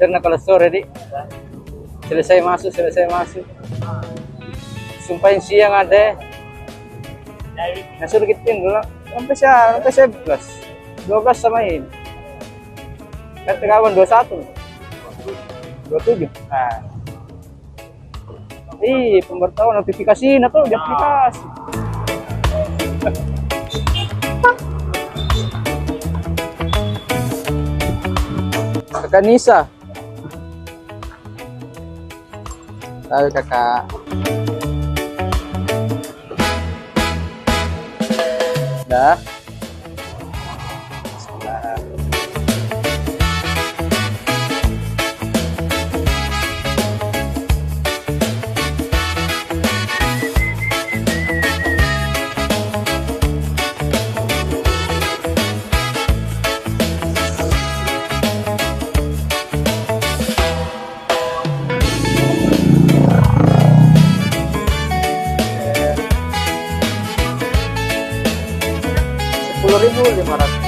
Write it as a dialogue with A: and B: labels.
A: Nganter na kalau sore di. Selesai masuk. Sumpahin siang ada. Nasuruh kitin dulu. Sampai 11. 12 samain. Kata kawan 21. 27. Nah. Pemberitahuan notifikasi na tuh di aplikasi. Kakak Nisa. Tahu kakak. Dah. Rp10.500.